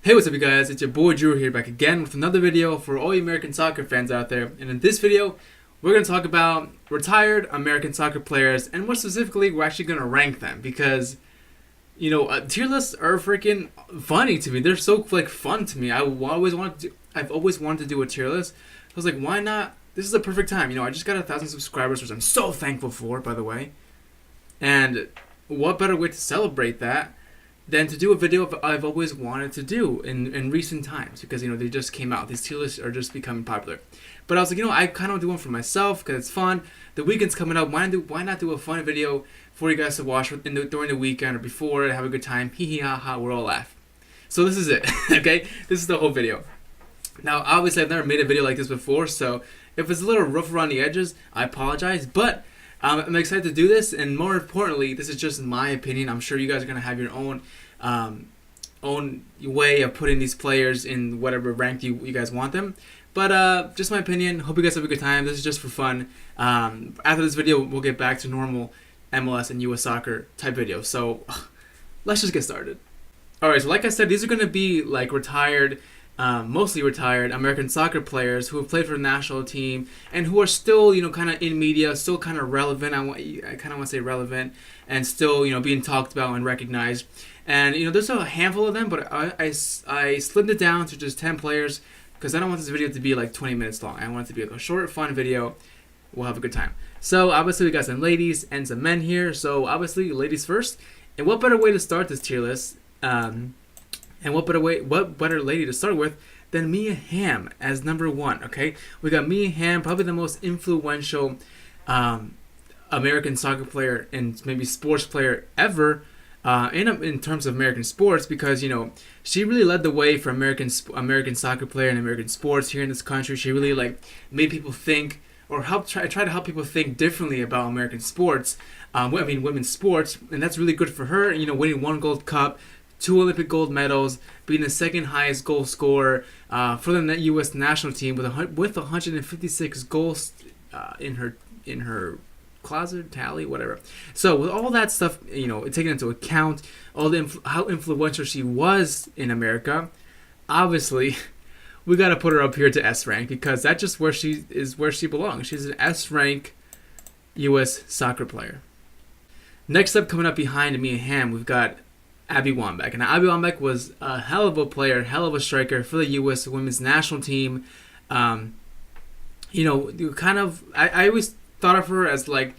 Hey, what's up you guys? It's your boy Drew here, back again with another video for all you American soccer fans out there. And in this video, we're going to talk about retired American soccer players, and more specifically, we're actually going to rank them because, you know, tier lists are freaking funny to me. They're so fun to me. I've always wanted to do a tier list. I was like, why not? This is the perfect time. You know, I just got 1,000 subscribers, which I'm so thankful for, by the way. And what better way to celebrate that than to do a video I've always wanted to do in recent times, because, you know, they just came out. These tier lists are just becoming popular. But I was like, you know, I kind of do one for myself because it's fun. The weekend's coming up. Why not do a fun video for you guys to watch during the weekend or before to have a good time? Hee hee ha ha, we're all laugh. So this is it, okay? This is the whole video. Now, obviously, I've never made a video like this before, so if it's a little rough around the edges, I apologize. But I'm excited to do this, and more importantly, this is just my opinion. I'm sure you guys are going to have your own way of putting these players in whatever rank you guys want them. But just my opinion. Hope you guys have a good time. This is just for fun. After this video, we'll get back to normal MLS and US soccer type videos. So let's just get started. Alright, so like I said, these are going to be like retired, mostly retired American soccer players who have played for the national team and who are still, you know, kind of in media, still kind of relevant. I kind of want to say relevant, and still, you know, being talked about and recognized. And, you know, there's a handful of them, but I slimmed it down to just 10 players because I don't want this video to be like 20 minutes long. I want it to be like a short, fun video. We'll have a good time. So obviously we got some ladies and some men here. So obviously ladies first. And what better way to start this tier list? And what better lady to start with than Mia Hamm as number 1? Okay, we got Mia Hamm, probably the most influential American soccer player and maybe sports player ever. In terms of American sports, because, you know, she really led the way for American soccer player and American sports here in this country. She really made people think, or try to help people think differently about American sports. Women's sports, and that's really good for her. You know, winning 1 Gold Cup, 2 Olympic gold medals, being the second highest goal scorer for the U.S. national team with 156 goals in her closet tally, whatever. So with all that stuff, you know, taken into account, all the how influential she was in America, obviously we got to put her up here to S rank, because that's just where she belongs. She's an S rank U.S. soccer player. Next up, coming up behind Mia Hamm, we've got Abby Wambach. And Abby Wambach was a hell of a player, hell of a striker for the U.S. women's national team. You know, I always thought of her as like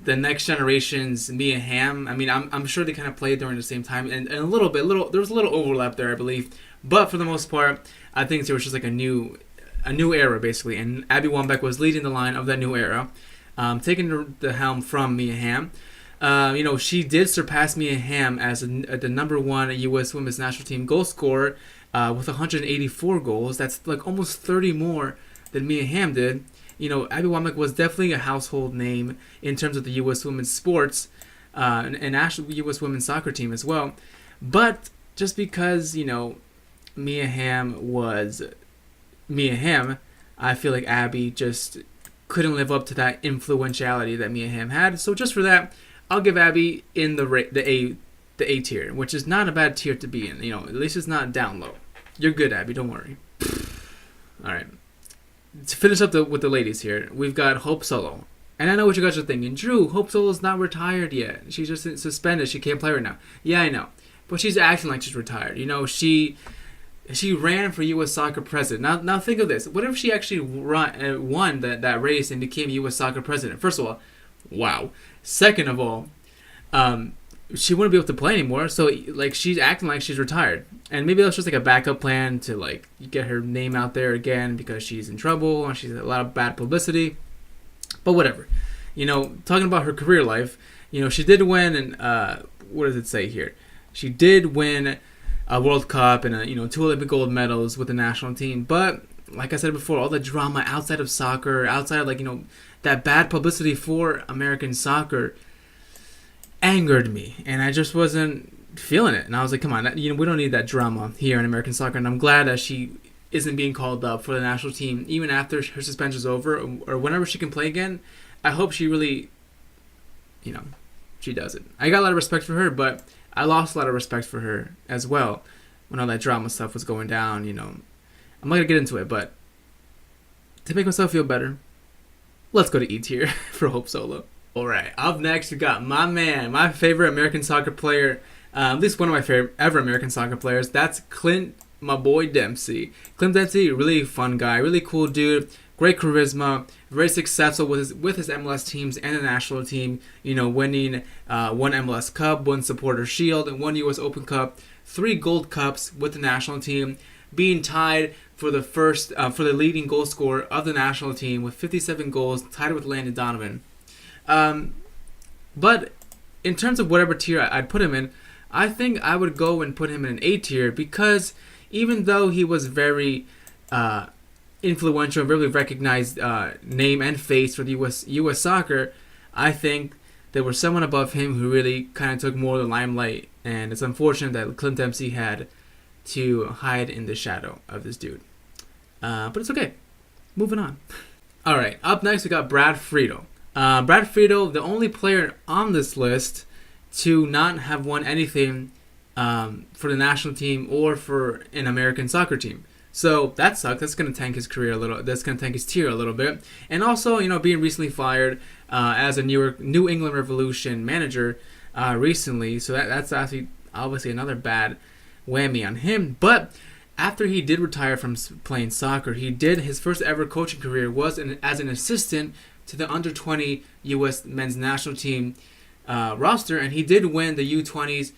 the next generation's Mia Hamm. I mean, I'm sure they kind of played during the same time, and there was a little overlap there, I believe. But for the most part, I think there was just like a new era basically, and Abby Wambach was leading the line of that new era, taking the helm from Mia Hamm. You know, she did surpass Mia Hamm as the number 1 U.S. women's national team goal scorer with 184 goals. That's like almost 30 more than Mia Hamm did. You know, Abby Wambach was definitely a household name in terms of the U.S. women's sports and actually U.S. women's soccer team as well. But just because, you know, Mia Hamm was Mia Hamm, I feel like Abby just couldn't live up to that influentiality that Mia Hamm had. So just for that, I'll give Abby in the A tier, which is not a bad tier to be in. You know, at least it's not down low. You're good, Abby. Don't worry. All right. To finish up with the ladies here, we've got Hope Solo. And I know what you guys are thinking. Drew, Hope Solo's not retired yet. She's just suspended. She can't play right now. Yeah, I know. But she's acting like she's retired. You know, she ran for U.S. soccer president. Now think of this. What if she actually won that race and became U.S. soccer president? First of all, wow. Second of all, she wouldn't be able to play anymore, so like she's acting like she's retired, and maybe that's just like a backup plan to like get her name out there again because she's in trouble and she's a lot of bad publicity. But whatever, you know, talking about her career life, you know, she did win, and what does it say here? She did win a World Cup and 2 Olympic gold medals with the national team. But like I said before, all the drama outside of soccer, outside of like, you know, that bad publicity for American soccer angered me, and I just wasn't feeling it. And I was like, come on, you know, we don't need that drama here in American soccer. And I'm glad that she isn't being called up for the national team even after her suspension's over, or whenever she can play again. I hope she really, you know, she does it. I got a lot of respect for her, but I lost a lot of respect for her as well when all that drama stuff was going down. I'm not gonna get into it, but to make myself feel better, let's go to E tier for Hope Solo. All right, up next we got my man, my favorite American soccer player, at least one of my favorite ever American soccer players. That's Clint, my boy Dempsey. Clint Dempsey, really fun guy, really cool dude, great charisma, very successful with his MLS teams and the national team. Winning one MLS Cup, one Supporter Shield, and one U.S. Open Cup, 3 Gold Cups with the national team, being tied for the leading goal scorer of the national team with 57 goals, tied with Landon Donovan. But in terms of whatever tier I'd put him in, I think I would go and put him in an A tier, because even though he was very influential, very recognized name and face for the U.S. soccer, I think there was someone above him who really kind of took more of the limelight, and it's unfortunate that Clint Dempsey had to hide in the shadow of this dude. But it's okay. Moving on. All right, up next we got Brad Friedel. Brad Friedel, the only player on this list to not have won anything for the national team or for an American soccer team. So that sucks. That's going to tank his career a little. That's going to tank his tier a little bit. And also, being recently fired as a New England Revolution manager recently. So that's actually obviously another bad whammy on him. But after he did retire from playing soccer, his first ever coaching career was as an assistant to the under-20 U.S. men's national team roster, and he did win the U20s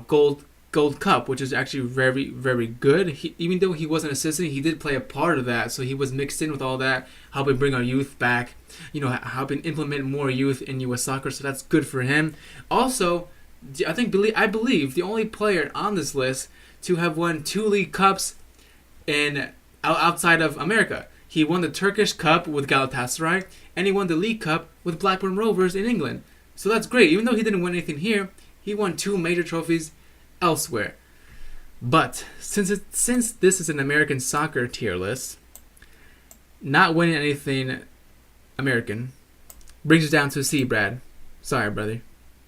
Gold Cup, which is actually very, very good. Even though he was an assistant, he did play a part of that, so he was mixed in with all that, helping bring our youth back, helping implement more youth in U.S. soccer, so that's good for him. Also, I believe the only player on this list to have won 2 League Cups outside of America. He won the Turkish Cup with Galatasaray, and he won the League Cup with Blackburn Rovers in England. So that's great. Even though he didn't win anything here, he won 2 major trophies elsewhere. But since this is an American soccer tier list, not winning anything American brings us down to C, Brad. Sorry, brother.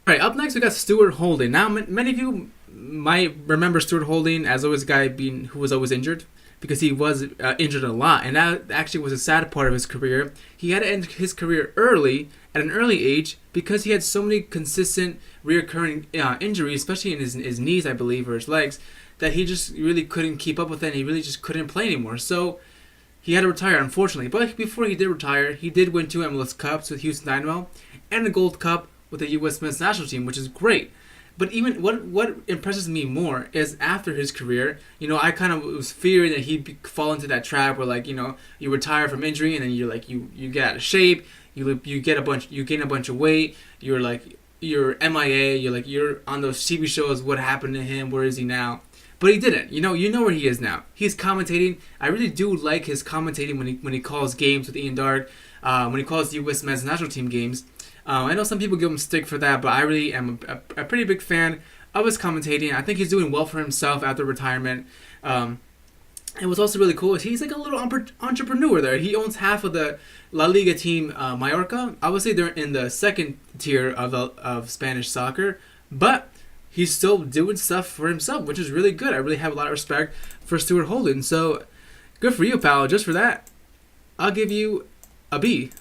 All right, up next we got Stuart Holden. Now, many of you might remember Stuart Holden as always a guy who was always injured, because he was injured a lot, and that actually was a sad part of his career. He had to end his career at an early age, because he had so many consistent, reoccurring injuries, especially in his knees, I believe, or his legs, that he just really couldn't keep up with it, and he really just couldn't play anymore. So he had to retire, unfortunately. But before he did retire, he did win 2 MLS Cups with Houston Dynamo, and a Gold Cup with the U.S. men's national team, which is great. But even what impresses me more is after his career, I kind of was fearing that he'd fall into that trap where, you retire from injury and then you get out of shape, you gain a bunch of weight, you're MIA, you're on those TV shows. What happened to him? Where is he now? But he didn't. You know where he is now. He's commentating. I really do like his commentating when he calls games with Ian Dark, when he calls the U.S. men's national team games. I know some people give him stick for that, but I really am a pretty big fan of his commentating. I think he's doing well for himself after retirement. And what's also really cool is he's like a little entrepreneur there. He owns half of the La Liga team, Mallorca. Obviously, they're in the second tier of Spanish soccer, but he's still doing stuff for himself, which is really good. I really have a lot of respect for Stuart Holden. So good for you, pal. Just for that, I'll give you a B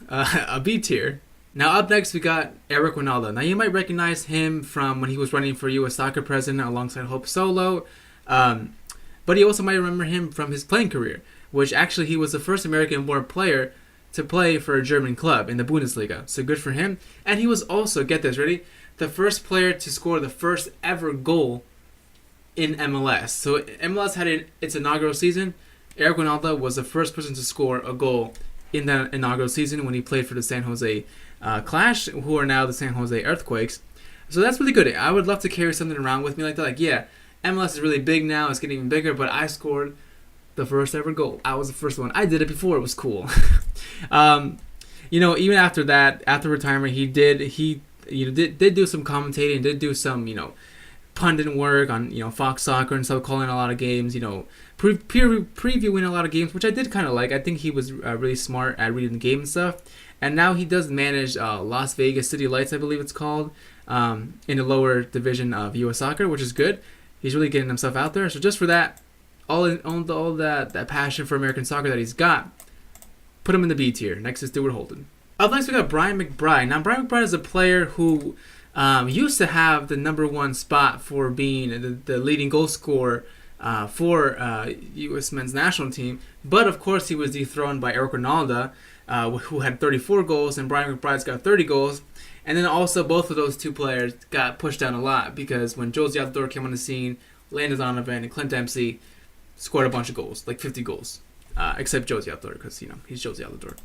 tier. Now up next we got Eric Wynalda. Now you might recognize him from when he was running for U.S. soccer president alongside Hope Solo, but you also might remember him from his playing career, which actually he was the first American-born player to play for a German club in the Bundesliga. So good for him. And he was also, get this, ready? The first player to score the first ever goal in MLS. So MLS had its inaugural season. Eric Wynalda was the first person to score a goal in that inaugural season when he played for the San Jose Clash, who are now the San Jose Earthquakes. So that's really good. I would love to carry something around with me like that. Yeah, MLS is really big now. It's getting even bigger, but I scored the first ever goal. I was the first one. I did it before. It was cool. Even after that, after retirement, he did do some commentating, did do some, pundit work on, Fox Soccer and stuff, calling a lot of games, previewing a lot of games, which I did kind of like. I think he was really smart at reading the game and stuff. And now he does manage Las Vegas City Lights, I believe it's called, in the lower division of U.S. Soccer, which is good. He's really getting himself out there. So just for that, all that passion for American soccer that he's got, put him in the B tier next to Stuart Holden. Up next we got Brian McBride. Now Brian McBride is a player who used to have the #1 spot for being the leading goal scorer for U.S. men's national team, but of course he was dethroned by Eric Wynalda, who had 34 goals, and Brian McBride's got 30 goals. And then also both of those two players got pushed down a lot because when Josie Altidore came on the scene, Wynalda Donovan and Clint Dempsey scored a bunch of goals, like 50 goals, except Josie Altidore because he's Josie Altidore.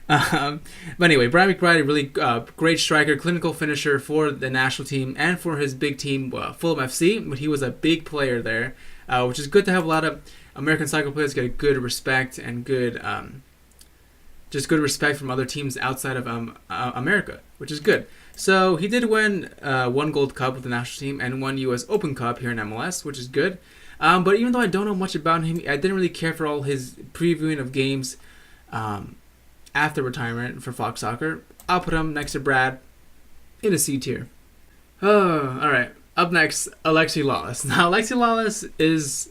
But anyway, Brian McBride, a really great striker, clinical finisher for the national team and for his big team, Fulham FC. But he was a big player there, which is good to have a lot of American soccer players get a good respect and good, just good respect from other teams outside of America, which is good. So he did win 1 Gold Cup with the national team and 1 U.S. Open Cup here in MLS, which is good. But even though I don't know much about him, I didn't really care for all his previewing of games after retirement for Fox Soccer. I'll put him next to Brad in a C tier. Oh, all right. Up next, Alexi Lalas. Now, Alexi Lalas is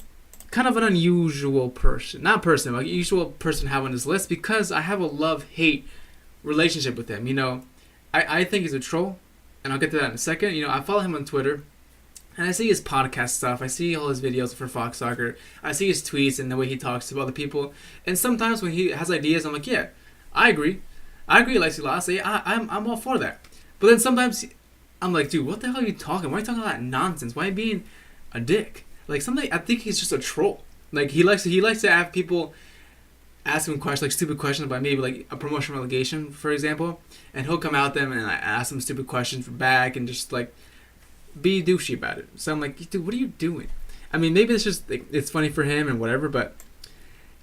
kind of an unusual person. Not person, but an unusual person to have on this list because I have a love-hate relationship with him. I think he's a troll, and I'll get to that in a second. I follow him on Twitter, and I see his podcast stuff. I see all his videos for Fox Soccer. I see his tweets and the way he talks to other people. And sometimes when he has ideas, I'm like, yeah, I agree, Alexi Lalas. I'm all for that. But then sometimes I'm like, dude, what the hell are you talking? Why are you talking all that nonsense? Why are you being a dick? Like, something, I think he's just a troll. Like, he likes to have people ask him questions, like stupid questions about maybe like a promotion relegation, for example, and he'll come out them and ask them stupid questions back and just like be douchey about it. So I'm like, dude, what are you doing? I mean, maybe it's just like, it's funny for him and whatever, but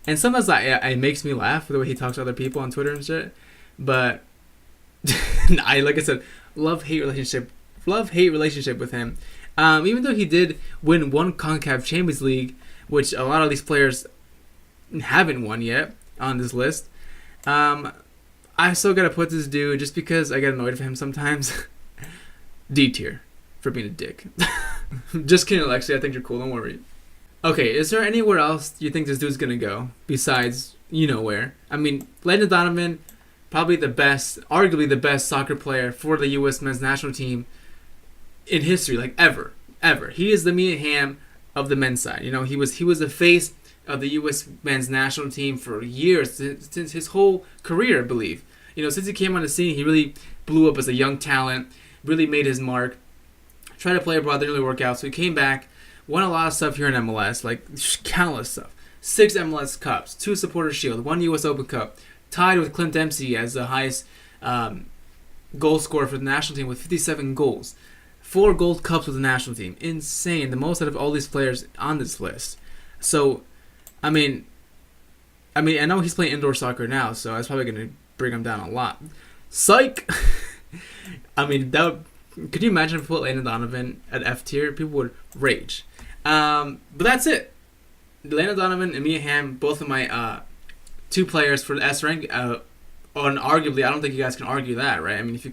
and sometimes it makes me laugh the way he talks to other people on Twitter and shit. But like I said, love-hate relationship with him. Even though he did win 1 CONCACAF Champions League, which a lot of these players haven't won yet on this list, I still gotta put this dude, just because I get annoyed with him sometimes, D tier for being a dick. Just kidding, Alexi. I think you're cool. Don't worry. Okay, is there anywhere else you think this dude's gonna go besides where? I mean, Wynalda Donovan, probably arguably the best soccer player for the U.S. men's national team in history, like ever. He is the Mia Hamm of the men's side. He was the face of the U.S. men's national team for years, since his whole career, I believe. Since he came on the scene, he really blew up as a young talent, really made his mark, tried to play abroad, didn't really work out, so he came back, won a lot of stuff here in MLS, like countless stuff. 6 MLS Cups, 2 Supporters Shield, 1 U.S. Open Cup, tied with Clint Dempsey as the highest goal scorer for the national team with 57 goals. 4 Gold Cups with the national team. Insane. The most out of all these players on this list. So, I mean, I know he's playing indoor soccer now, so that's probably going to bring him down a lot. Psych! I mean, could you imagine if we put Wynalda Donovan at F tier? People would rage. But that's it. Wynalda Donovan and Mia Hamm, both of my 2 players for the S rank. Arguably, I don't think you guys can argue that, right? I mean, if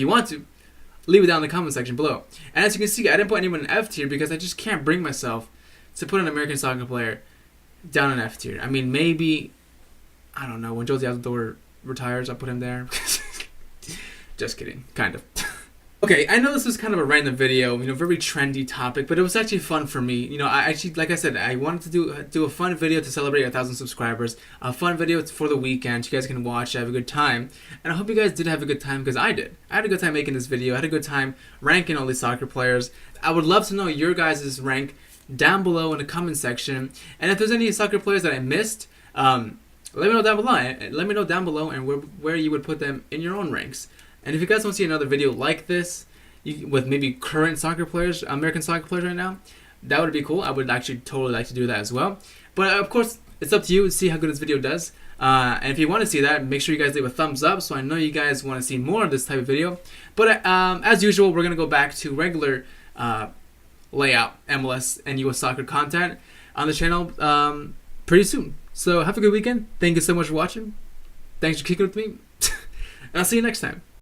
you want to, leave it down in the comment section below. And as you can see, I didn't put anyone in F tier because I just can't bring myself to put an American soccer player down in F tier. I mean, maybe, I don't know, when Josie Altidore retires, I'll put him there. Just kidding, kind of. Okay, I know this was kind of a random video, very trendy topic, but it was actually fun for me. I actually, like I said, I wanted to do a fun video to celebrate 1,000 subscribers. A fun video for the weekend. You guys can watch, have a good time. And I hope you guys did have a good time, because I did. I had a good time making this video. I had a good time ranking all these soccer players. I would love to know your guys' rank down below in the comment section. And if there's any soccer players that I missed, let me know down below. Let me know down below and where you would put them in your own ranks. And if you guys want to see another video like this, with maybe current soccer players, American soccer players right now, that would be cool. I would actually totally like to do that as well. But of course, it's up to you to see how good this video does. And if you want to see that, make sure you guys leave a thumbs up, so I know you guys want to see more of this type of video. But as usual, we're going to go back to regular layout MLS and US soccer content on the channel pretty soon. So have a good weekend. Thank you so much for watching. Thanks for kicking with me. And I'll see you next time.